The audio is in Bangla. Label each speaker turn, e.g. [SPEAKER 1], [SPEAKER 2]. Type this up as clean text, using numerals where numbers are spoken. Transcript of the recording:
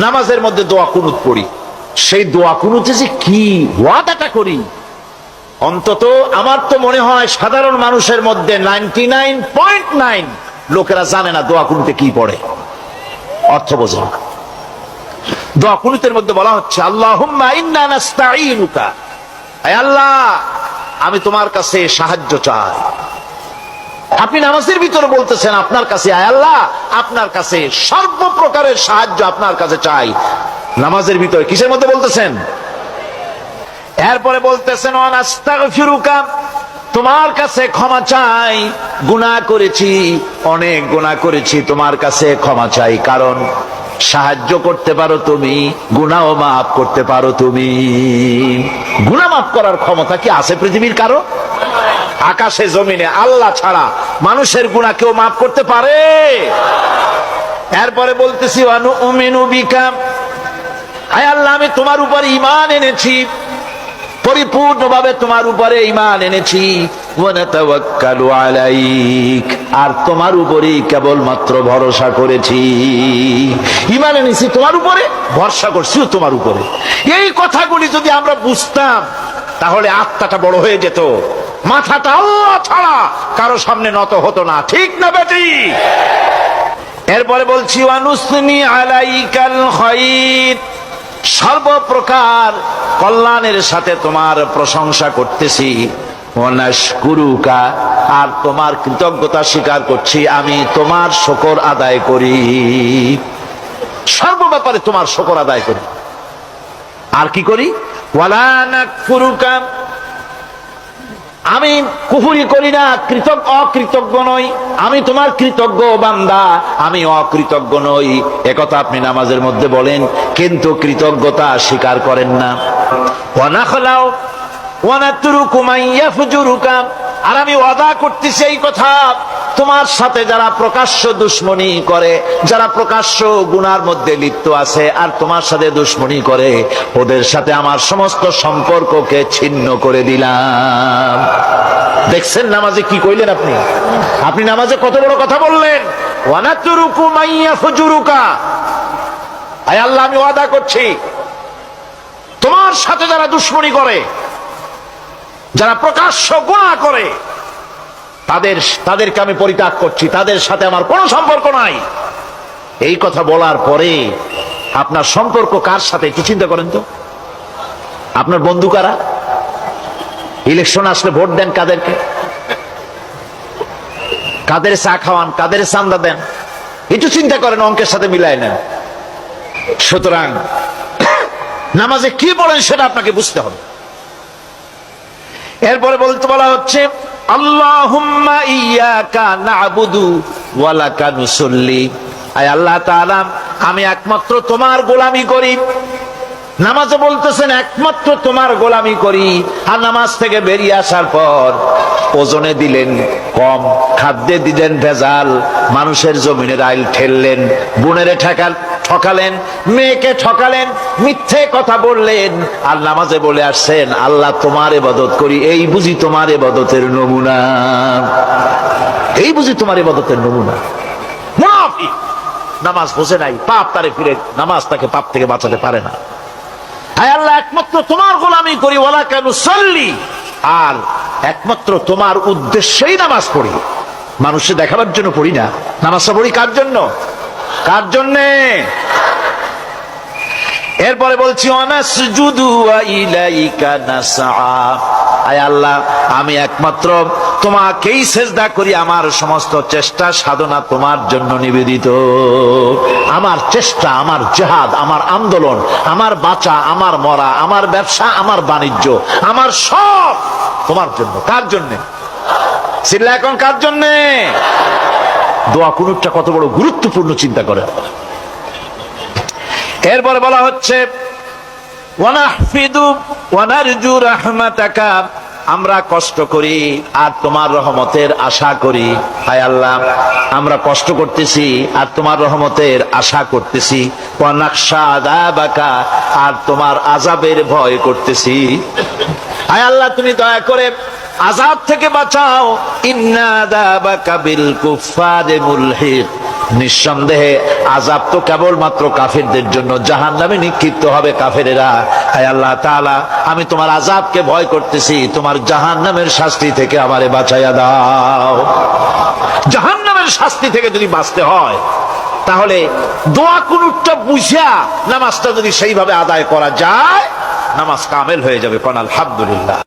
[SPEAKER 1] নামাজের মধ্যে দোয়া কুনুত পড়ি, সেই দোয়া কুনুতে যে কি ওয়াদাটা করি, অন্তত আমার তো মনে হয় সাধারণ মানুষের মধ্যে 99.9 লোকেরা জানে না দোয়া কুনুতে কি পড়ে, অর্থ বোঝে না। দোয়া কুনুতের মধ্যে বলা হচ্ছে আল্লাহুম্মা ইন্না নাস্তাঈনুকা, হে আল্লাহ আমি তোমার কাছে সাহায্য চাই। আপনি নামাজের ভিতরে বলতেছেন আপনার কাছে, হে আল্লাহ আপনার কাছে সর্বপ্রকারের সাহায্য আপনার কাছে চাই। নামাজের ভিতরে কিসের মধ্যে বলতেছেন? এরপরে বলতেছেন ওয়া নাস্তাগফিরুকা, তোমার কাছে ক্ষমা চাই, গুনাহ করেছি, অনেক গুনাহ করেছি, তোমার কাছে ক্ষমা চাই, কারণ সাহায্য করতে পারো তুমি, গুনাহও মাফ করতে পারো তুমি। গুনাহ মাফ করার ক্ষমতা কি আছে পৃথিবীর কারো? আকাশে জমিনে আল্লাহ ছাড়া মানুষের গুনাহ কেউ মাফ করতে পারে? এরপরে বলতেছি ওয়া নুমিনু বিকা, হে আল্লাহ আমি তোমার উপর ঈমান এনেছি, পরিপূর্ণভাবে তোমার উপরে ঈমান এনেছি, ওয়া নাতাওয়াক্কালু আলাইক, আর তোমার উপরেই কেবলমাত্র ভরসা করেছি। ঈমান এনেছি তোমার উপরে, ভরসা করছি তোমার উপরে। এই কথাগুলি যদি আমরা বুঝতাম তাহলে আত্মাটা বড় হয়ে যেত, মাথাটা আল্লাহ ছাড়া কারো সামনে নত হতো না, ঠিক না বেটি? এরপরে বলছি ওয়া নুসনি আলাইকাল খায়র, সর্বপ্রকার কল্যাণের সাথে তোমার প্রশংসা করতেছি, ওয়া নাশকুরুকা, আর তোমার কৃতজ্ঞতা স্বীকার করছি, আমি তোমার শুকর আদায় করি, সর্ব ব্যাপারে তোমার শুকর আদায় করি। আর কি করি? ওয়ালা নাকফুরুকা, আমি কুফরি করি না, অকৃতজ্ঞ নই, আমি তোমার কৃতজ্ঞ বান্দা, আমি অকৃতজ্ঞ নই। একথা আপনি নামাজের মধ্যে বলেন, কিন্তু কৃতজ্ঞতা স্বীকার করেন না। ওয়া নাখলাউ ওয়া নাতরুকু মান ইয়াফজুরুকা, আর আমি ওয়াদা করতেছি এই কথা, তোমার সাথে যারা প্রকাশ্য দুশমনি করে, যারা প্রকাশ্য গুনার মধ্যে লিপ্ত আছে আর তোমার সাথে দুশমনি করে, ওদের সাথে আমার সমস্ত সম্পর্ককে ছিন্ন করে দিলাম। দেখছেন নামাজে কি কইলেন আপনি? আপনি নামাজে কত বড় কথা বললেন, ওয়া নাতরুকু মান ইয়াফজুরুকা, হে আল্লাহ আমি ওয়াদা করছি তোমার সাথে যারা দুশমনি করে, যারা প্রকাশ্য গুনাহ করে, তাদেরকে আমি পরিত্যাগ করছি, তাদের সাথে আমার কোনো সম্পর্ক নাই। এই কথা বলার পরে আপনার সম্পর্ক কার সাথে একটু চিন্তা করেন তো। আপনার বন্ধু কারা? ইলেকশন আসলে ভোট দেন কাদেরকে? কাদের চা খাওয়ান, কাদের চান্দা দেন? একটু চিন্তা করেন, অঙ্কের সাথে মিলায় নেন। সুতরাং নামাজে কি বলেন সেটা আপনাকে বুঝতে হবে। এরপরে বলা হচ্ছে আল্লাহুম্মা ইয়্যাকা না'বুদু ওয়া লাকা নুসাল্লি, আয় আল্লাহ তাআলা আমি একমাত্র তোমার গোলামি করি। নামাজে বলতেছেন একমাত্র তোমার গোলামি করি, আর নামাজ থেকে বেরিয়ে আসার পর ওজনে দিলেন কম, খাদ্যে দিলেন ভেজাল, মানুষের জমিনের আইল ঠেললেন, বোনেরে ঠকালেন, মেয়েকে ঠকালেন, মিথ্যে কথা বললেন, আর নামাজে বলে আসছেন আল্লাহ তোমার ইবাদত করি। এই বুঝি তোমার ইবাদতের নমুনা? এই বুঝি তোমার ইবাদতের নমুনা? মুনাফিক নামাজ বোঝে নাই, পাপ তারে ফিরে, নামাজ তাকে পাপ থেকে বাঁচাতে পারে না। হায় আল্লাহ একমাত্র তোমার গোলামি করি, ওয়া লাকা নুসাল্লি, আর একমাত্র তোমার উদ্দেশ্যেই নামাজ পড়ি, মানুষে দেখাবার জন্য পড়ি না। নামাজটা পড়ি কার জন্য? কার জন্যে? এরপরে বলছি ওয়া নাসজুদু ওয়া ইলাইকা নাসআ, আয় আল্লাহ আমি একমাত্র তোমাকেই সিজদা করি, আমার সমস্ত চেষ্টা সাধনা তোমার জন্য নিবেদিত। আমার চেষ্টা, আমার জিহাদ, আমার আন্দোলন, আমার বাঁচা, আমার মরা, আমার ব্যবসা, আমার বাণিজ্য, আমার সব তোমার জন্য। কার জন্য? চিল্লা এখন কার জন্য? দোয়া কুনুতটা কত বড় গুরুত্বপূর্ণ চিন্তা করে। এরপরে বলা হচ্ছে ওয়া নাহফিদু ওয়া নারজু রাহমাতাকা, আমরা কষ্ট করি আর তোমার রহমতের আশা করি। হায় আল্লাহ আমরা কষ্ট করতেছি আর তোমার রহমতের আশা করতেছি। ওয়া নাখশা আযাবাকা, আর তোমার আযাবের ভয় করতেছি। হায় আল্লাহ তুমি দয়া করে আযাব থেকে বাঁচাও। ইন্না আযাবাকা বিল কুফফারি মুলহিক, নিঃসন্দেহে আযাব তো কেবলমাত্র কাফেরদের জন্য, জাহান্নামে নিক্ষিপ্ত হবে কাফেরেরা। হায় আল্লাহ তাআলা, আমি তোমার আযাবকে ভয় করতেছি, তোমার জাহান্নামের শাস্তি থেকে আমারে বাঁচাইয়া দাও। জাহান্নামের শাস্তি থেকে যদি বাঁচতে হয়, তাহলে দোয়া কুনুতটা বুঝা নামাজটা যদি সেইভাবে আদায় করা যায়, নামাজ কামেল হয়ে যাবে। কোন আলহামদুলিল্লাহ।